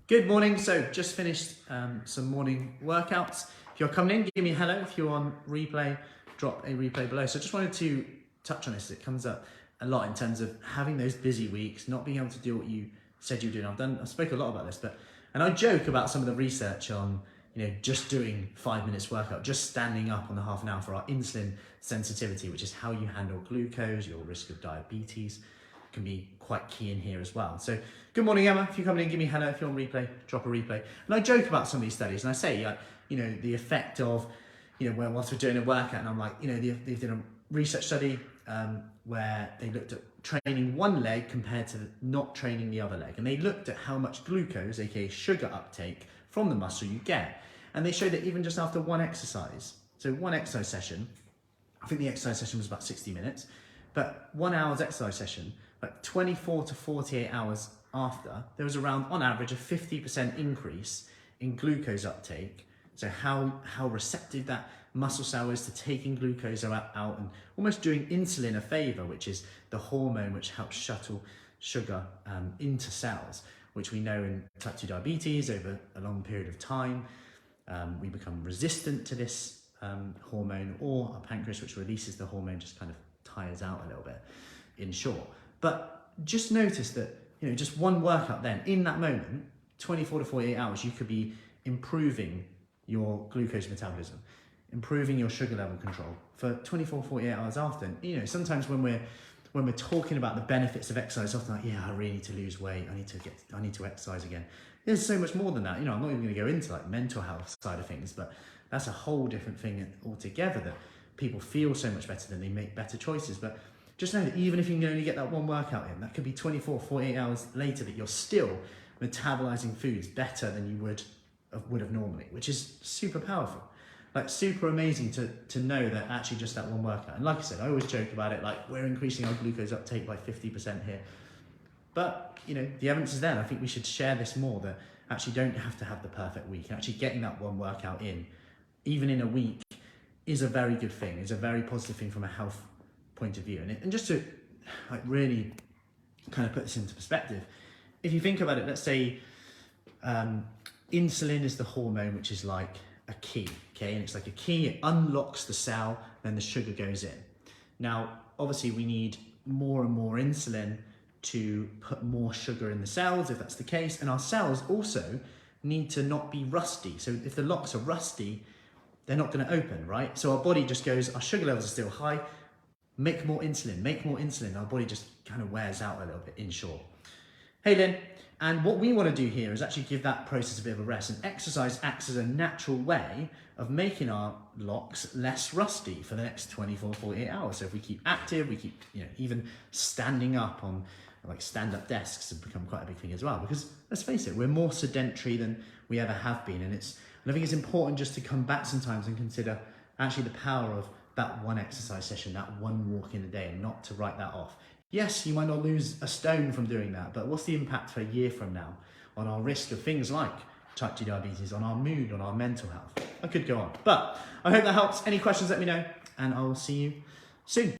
Good morning. So just finished some morning workouts. If you're coming in, give me a hello. If you're on replay, drop a replay below. So just wanted to touch on this. It comes up a lot in terms of having those busy weeks, not being able to do what you said you were doing. I spoke a lot about this, and I joke about some of the research on, just doing 5 minutes workout, just standing up on the half an hour for our insulin sensitivity, which is how you handle glucose, your risk of diabetes, can be quite key in here as well. So good morning, Emma. If you're coming in, give me a hello. If you're on replay, drop a replay. And I joke about some of these studies, and I say, the effect of, whilst we're doing a workout, and I'm like, they've done a research study where they looked at training one leg compared to not training the other leg. And they looked at how much glucose, aka sugar uptake from the muscle you get. And they showed that even just after one exercise, so one exercise session, I think the exercise session was about 60 minutes, but 1 hour's exercise session, like 24 to 48 hours after, there was around, on average, a 50% increase in glucose uptake. So how receptive that muscle cell is to taking glucose out and almost doing insulin a favor, which is the hormone which helps shuttle sugar into cells, which we know in type 2 diabetes over a long period of time, we become resistant to this hormone, or our pancreas, which releases the hormone, just kind of tires out a little bit, in short. But just notice that, just one workout then, in that moment, 24 to 48 hours, you could be improving your glucose metabolism, improving your sugar level control for 24, 48 hours after. And, sometimes when we're talking about the benefits of exercise, often like, I really need to lose weight, I need to exercise again. There's so much more than that. I'm not even going to go into like mental health side of things, but that's a whole different thing altogether, that people feel so much better, than they make better choices. But just know that even if you can only get that one workout in, that could be 24, 48 hours later, that you're still metabolizing foods better than you would have normally, which is super powerful. Like super amazing to know that actually just that one workout. And like I said, I always joke about it, like we're increasing our glucose uptake by 50% here. But, the evidence is there. And I think we should share this more, that actually don't have to have the perfect week. And actually getting that one workout in, even in a week, is a very good thing. It's a very positive thing from a health point of view. And just to really kind of put this into perspective, if you think about it, let's say insulin is the hormone which is like a key, okay? And it's like a key, it unlocks the cell, then the sugar goes in. Now, obviously we need more and more insulin to put more sugar in the cells, if that's the case. And our cells also need to not be rusty. So if the locks are rusty, they're not gonna open, right? So our body just goes, our sugar levels are still high, make more insulin. Our body just kind of wears out a little bit, in short. Hey Lynn, and what we want to do here is actually give that process a bit of a rest, and exercise acts as a natural way of making our locks less rusty for the next 24, 48 hours. So if we keep active, we keep, even standing up on like stand-up desks have become quite a big thing as well, because let's face it, we're more sedentary than we ever have been. And I think it's important just to come back sometimes and consider actually the power of that one exercise session, that one walk in a day, and not to write that off. Yes, you might not lose a stone from doing that, but what's the impact for a year from now on our risk of things like type 2 diabetes, on our mood, on our mental health? I could go on, but I hope that helps. Any questions, let me know, and I will see you soon.